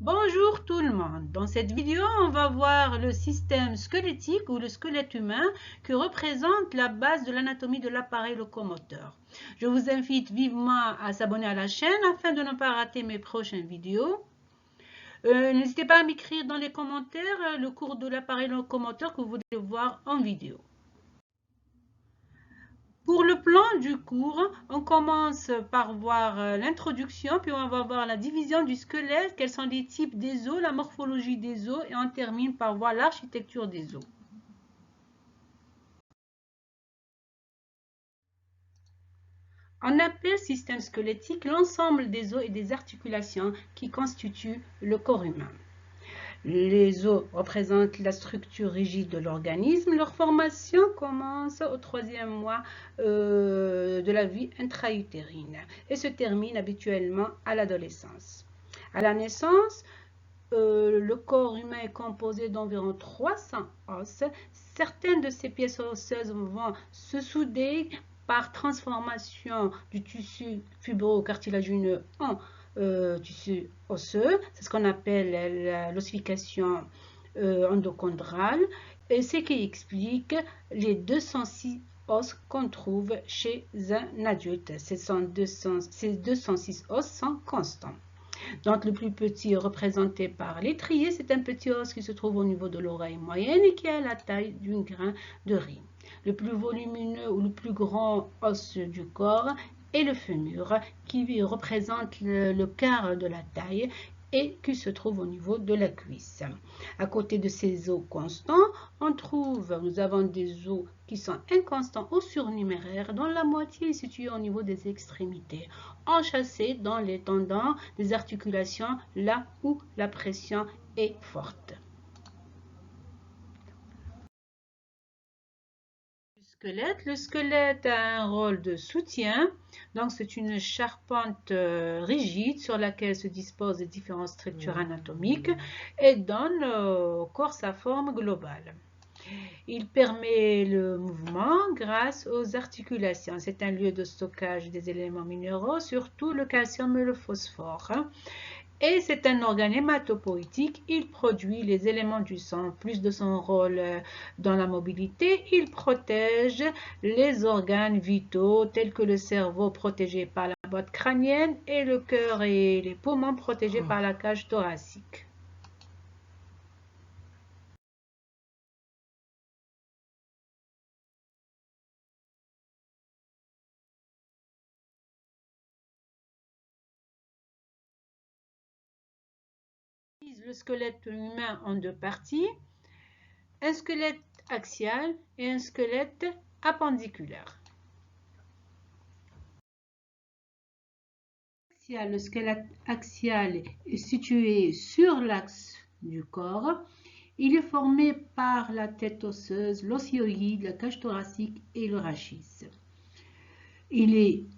Bonjour tout le monde. Dans cette vidéo, on va voir le système squelettique ou le squelette humain qui représente la base de l'anatomie de l'appareil locomoteur. Je vous invite vivement à s'abonner à la chaîne afin de ne pas rater mes prochaines vidéos. N'hésitez pas à m'écrire dans les commentaires le cours de l'appareil locomoteur que vous voulez voir en vidéo. Pour le plan du cours, on commence par voir l'introduction, puis on va voir la division du squelette, quels sont les types des os, la morphologie des os, et on termine par voir l'architecture des os. On appelle système squelettique l'ensemble des os et des articulations qui constituent le corps humain. Les os représentent la structure rigide de l'organisme. Leur formation commence au 3e mois de la vie intra-utérine et se termine habituellement à l'adolescence. À la naissance, le corps humain est composé d'environ 300 os. Certaines de ces pièces osseuses vont se souder par transformation du tissu fibro-cartilagineux en tissu osseux. C'est ce qu'on appelle l'ossification endochondrale, et ce qui explique les 206 os qu'on trouve chez un adulte. Ces 206 os sont constants. Donc, le plus petit représenté par l'étrier, c'est un petit os qui se trouve au niveau de l'oreille moyenne et qui a la taille d'un grain de riz. Le plus volumineux ou le plus grand os du corps est le fémur, qui représente le quart de la taille et qui se trouve au niveau de la cuisse. À côté de ces os constants, nous avons des os qui sont inconstants ou surnuméraires, dont la moitié est située au niveau des extrémités, enchâssés dans les tendons des articulations là où la pression est forte. Le squelette a un rôle de soutien, donc c'est une charpente rigide sur laquelle se disposent les différentes structures anatomiques et donne au corps sa forme globale. Il permet le mouvement grâce aux articulations. C'est un lieu de stockage des éléments minéraux, surtout le calcium et le phosphore. Et c'est un organe hématopoïétique, il produit les éléments du sang. Plus de son rôle dans la mobilité, il protège les organes vitaux tels que le cerveau protégé par la boîte crânienne et le cœur et les poumons protégés par la cage thoracique. Le squelette humain en deux parties, un squelette axial et un squelette appendiculaire. Le squelette axial est situé sur l'axe du corps. Il est formé par la tête osseuse, l'os hyoïde, la cage thoracique et le rachis. Il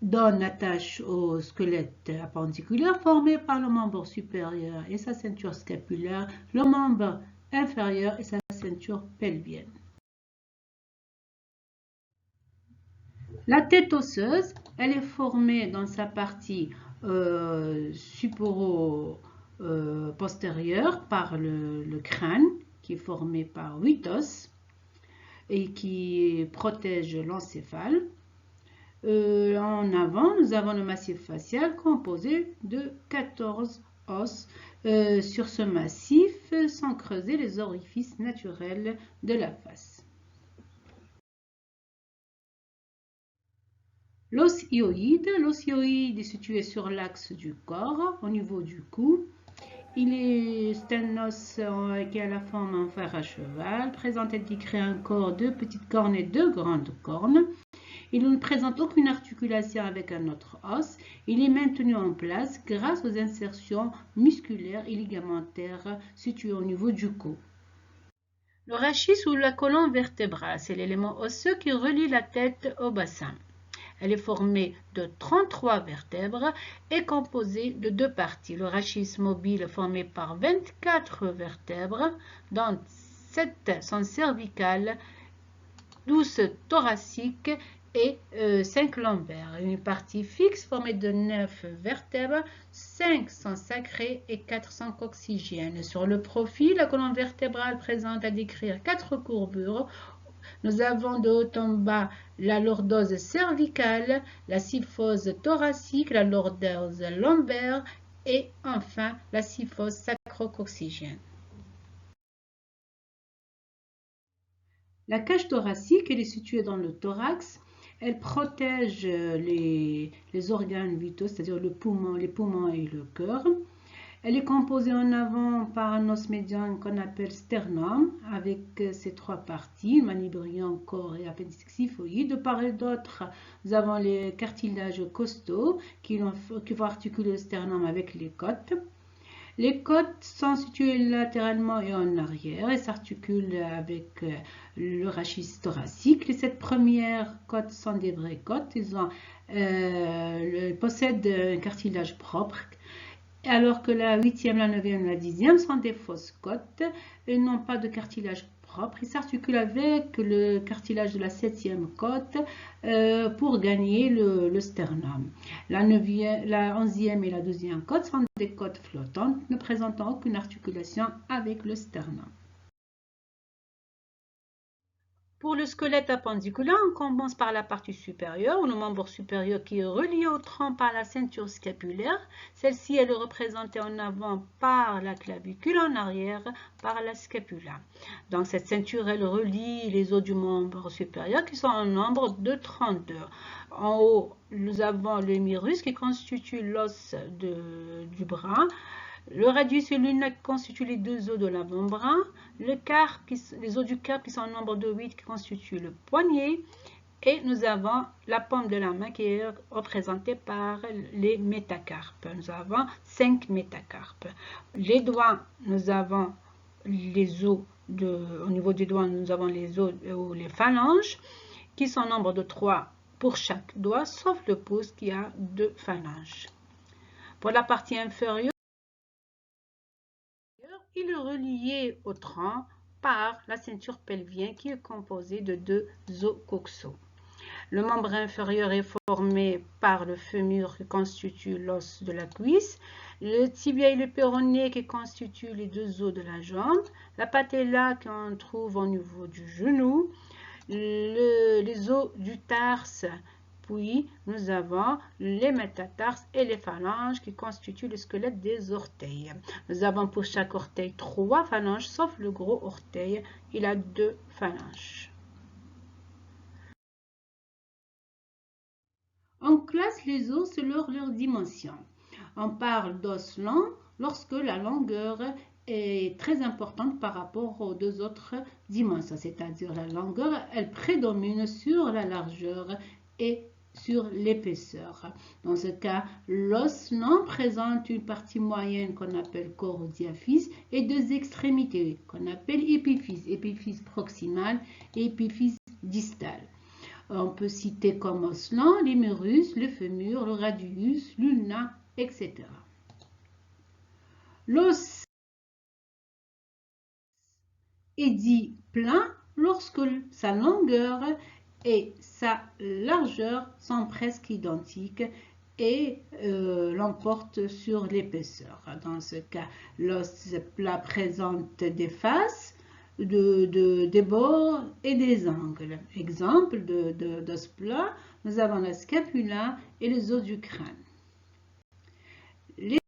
donne attache au squelette appendiculaire formé par le membre supérieur et sa ceinture scapulaire, le membre inférieur et sa ceinture pelvienne. La tête osseuse, elle est formée dans sa partie supéro-postérieure par le crâne qui est formé par 8 os et qui protège l'encéphale. En avant, nous avons le massif facial composé de 14 os. Sur ce massif sont creusés les orifices naturels de la face. L'os hyoïde est situé sur l'axe du corps, au niveau du cou. C'est un os qui a la forme en fer à cheval, présente et crée un corps de petites cornes et de grandes cornes. Il ne présente aucune articulation avec un autre os. Il est maintenu en place grâce aux insertions musculaires et ligamentaires situées au niveau du cou. Le rachis ou la colonne vertébrale, c'est l'élément osseux qui relie la tête au bassin. Elle est formée de 33 vertèbres et composée de deux parties. Le rachis mobile est formé par 24 vertèbres, dont 7 sont cervicales, 12 thoraciques et 5 lombaires. Une partie fixe formée de 9 vertèbres, 5 sont sacrées et 4 sont coccygiennes. Sur le profil, la colonne vertébrale présente à décrire 4 courbures. Nous avons de haut en bas la lordose cervicale, la syphose thoracique, la lordose lombaire et enfin la syphose sacro-coccygienne. La cage thoracique, elle est située dans le thorax. Elle protège les organes vitaux, c'est-à-dire les poumons et le cœur. Elle est composée en avant par un os médian qu'on appelle sternum, avec ses 3 parties, manubrium, corps et appendice xiphoïde. De part et d'autre, nous avons les cartilages costaux qui vont articuler le sternum avec les côtes. Les côtes sont situées latéralement et en arrière et s'articulent avec le rachis thoracique. Les 7 premières côtes sont des vraies côtes. Ils possèdent un cartilage propre, alors que la 8e, la 9e et la 10e sont des fausses côtes et n'ont pas de cartilage propre. Ils s'articulent avec le cartilage de la 7e côte pour gagner le sternum. La 11e et la 12e côte sont des côtes flottantes ne présentant aucune articulation avec le sternum. Pour le squelette appendiculaire, on commence par la partie supérieure, ou le membre supérieur qui est relié au tronc par la ceinture scapulaire. Celle-ci, elle est représentée en avant par la clavicule, en arrière par la scapula. Donc cette ceinture, elle relie les os du membre supérieur qui sont en nombre de 32. En haut, nous avons le myrus qui constitue l'os du bras. Le radius et l'ulnaque constituent les 2 os de l'avant-bras. Les os du carpe qui sont en nombre de 8 qui constituent le poignet. Et nous avons la paume de la main qui est représentée par les métacarpes. Nous avons 5 métacarpes. Les doigts, nous avons les os, au niveau des doigts, nous avons les os ou les phalanges qui sont en nombre de 3 pour chaque doigt, sauf le pouce qui a 2 phalanges. Pour la partie inférieure, il est relié au tronc par la ceinture pelvienne qui est composée de 2 os coxaux. Le membre inférieur est formé par le fémur qui constitue l'os de la cuisse, le tibia et le péroné qui constituent les 2 os de la jambe, la patella qu'on trouve au niveau du genou, les os du tarse. Puis, nous avons les métatarses et les phalanges qui constituent le squelette des orteils. Nous avons pour chaque orteil 3 phalanges, sauf le gros orteil, il a 2 phalanges. On classe les os selon leur dimension. On parle d'os lent lorsque la longueur est très importante par rapport aux 2 autres dimensions, c'est-à-dire la longueur, elle prédomine sur la largeur et sur l'épaisseur. Dans ce cas, l'os lent présente une partie moyenne qu'on appelle corps diaphyse et 2 extrémités qu'on appelle épiphyse proximale et épiphyse distale. On peut citer comme os lent l'humérus, le fémur, le radius, l'ulna, etc. L'os est dit plein lorsque sa longueur et sa largeur sont presque identiques et l'emportent sur l'épaisseur. Dans ce cas, l'os plat présente des faces, des bords et des angles. Exemple d'os plat, nous avons la scapula et les os du crâne. Les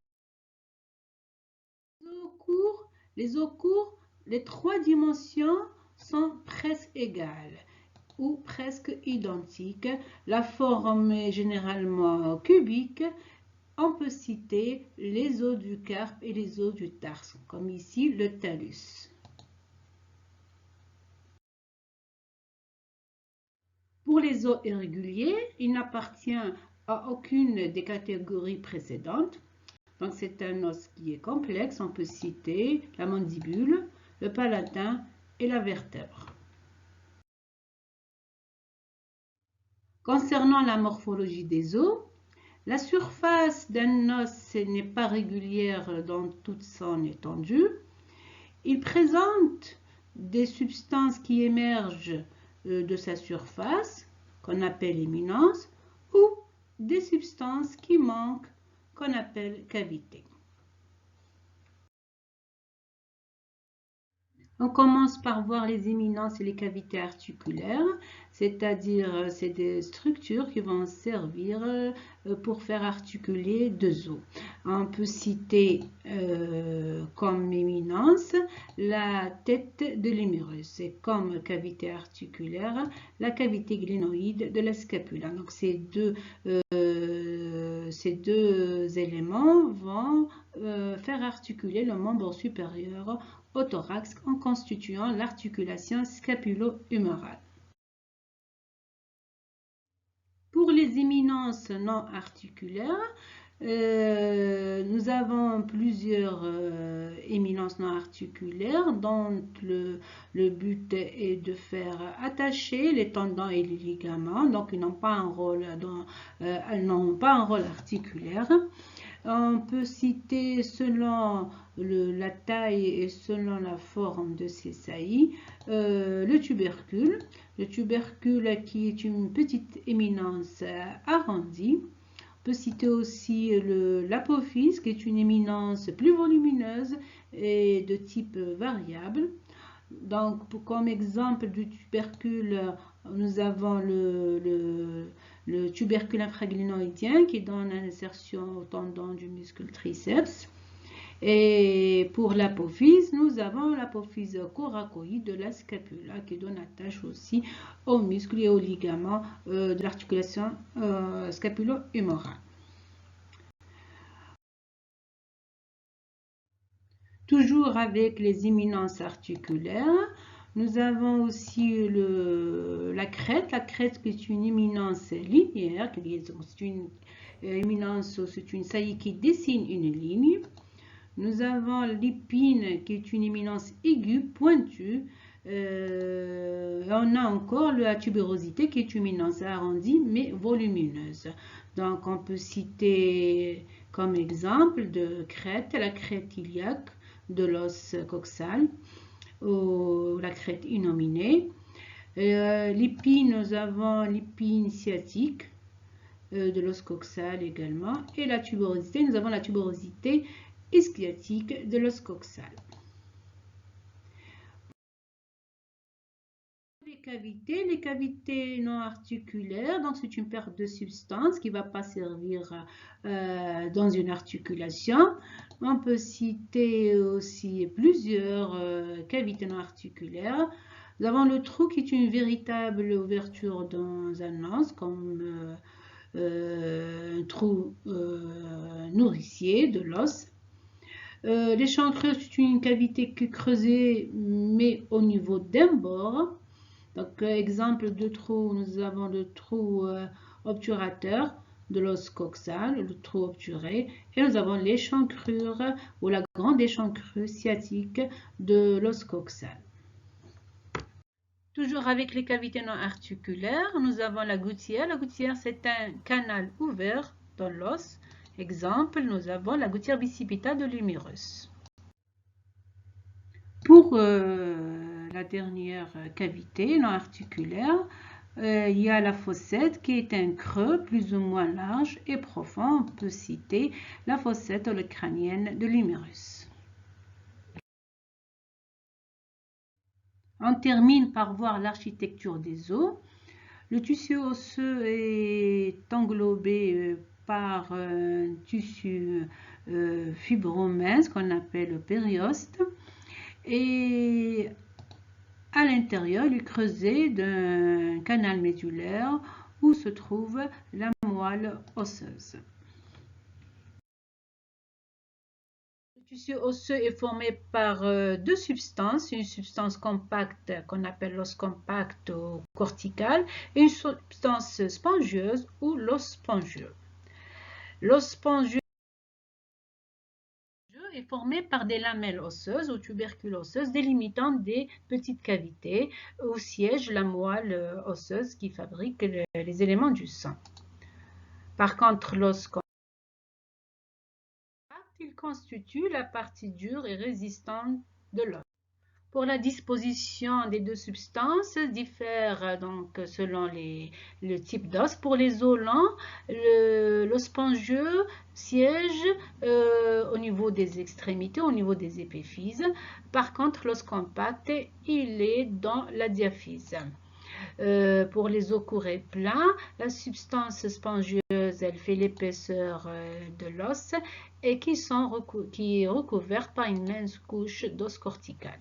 os courts, les 3 dimensions sont presque égales ou presque identiques. La forme est généralement cubique. On peut citer les os du carpe et les os du tarse, comme ici le talus. Pour les os irréguliers, il n'appartient à aucune des catégories précédentes. Donc c'est un os qui est complexe. On peut citer la mandibule, le palatin et la vertèbre. Concernant la morphologie des os, la surface d'un os n'est pas régulière dans toute son étendue. Il présente des substances qui émergent de sa surface, qu'on appelle éminence, ou des substances qui manquent qu'on appelle cavité. On commence par voir les éminences et les cavités articulaires, c'est-à-dire c'est des structures qui vont servir pour faire articuler deux os. On peut citer comme éminence la tête de l'humérus et comme cavité articulaire la cavité glénoïde de la scapula. Donc ces deux éléments vont faire articuler le membre supérieur au thorax en constituant l'articulation scapulo-humérale. Pour les éminences non articulaires, nous avons plusieurs éminences non articulaires dont le but est de faire attacher les tendons et les ligaments, donc ils n'ont pas un rôle, articulaire. On peut citer selon la taille et selon la forme de ces saillies le tubercule. Le tubercule qui est une petite éminence arrondie. On peut citer aussi l'apophyse qui est une éminence plus volumineuse et de type variable. Donc, comme exemple du tubercule, nous avons le tubercule infraglénoïdien qui donne une insertion au tendon du muscle triceps. Et pour l'apophyse, nous avons l'apophyse coracoïde de la scapula qui donne attache aussi aux muscles et aux ligaments de l'articulation scapulo-humérale. Toujours avec les éminences articulaires, nous avons aussi la crête. La crête qui est une éminence linéaire, c'est une éminence, c'est une saillie qui dessine une ligne. Nous avons l'épine qui est une éminence aiguë, pointue. On a encore la tubérosité qui est une éminence arrondie mais volumineuse. Donc on peut citer comme exemple de crête la crête iliaque de l'os coxal ou la crête innominée. L'épine, nous avons l'épine sciatique de l'os coxal également. Et la tubérosité, nous avons la tubérosité ischiatique de l'os coxal. Les cavités non articulaires, donc c'est une perte de substance qui ne va pas servir dans une articulation. On peut citer aussi plusieurs cavités non articulaires. Nous avons le trou qui est une véritable ouverture dans un os, comme un trou nourricier de l'os. L'échancrure, c'est une cavité creusée, mais au niveau d'un bord. Donc, exemple de trou, nous avons le trou obturateur de l'os coxal, le trou obturé, et nous avons l'échancrure ou la grande échancrure sciatique de l'os coxal. Toujours avec les cavités non articulaires, nous avons la gouttière. La gouttière, c'est un canal ouvert dans l'os. Exemple, nous avons la gouttière bicipitale de l'humérus. Pour la dernière cavité non articulaire, il y a la fossette qui est un creux plus ou moins large et profond. On peut citer la fossette crânienne de l'humérus. On termine par voir l'architecture des os. Le tissu osseux est englobé par un tissu fibromince qu'on appelle le périoste. Et à l'intérieur, il est creusé d'un canal médulaire où se trouve la moelle osseuse. Le tissu osseux est formé par deux substances, une substance compacte qu'on appelle l'os compact ou cortical et une substance spongieuse ou l'os spongieux. L'os spongieux est formé par des lamelles osseuses ou tubercules osseuses délimitant des petites cavités où siège la moelle osseuse qui fabrique les éléments du sang. Par contre, l'os compact, il constitue la partie dure et résistante de l'os. Pour la disposition des deux substances diffère donc selon le type d'os. Pour les os lents, l'os spongieux siège au niveau des extrémités, au niveau des épiphyses. Par contre, l'os compact, il est dans la diaphyse. Pour les os courts et pleins, la substance spongieuse, elle fait l'épaisseur de l'os et qui est recouverte par une mince couche d'os cortical.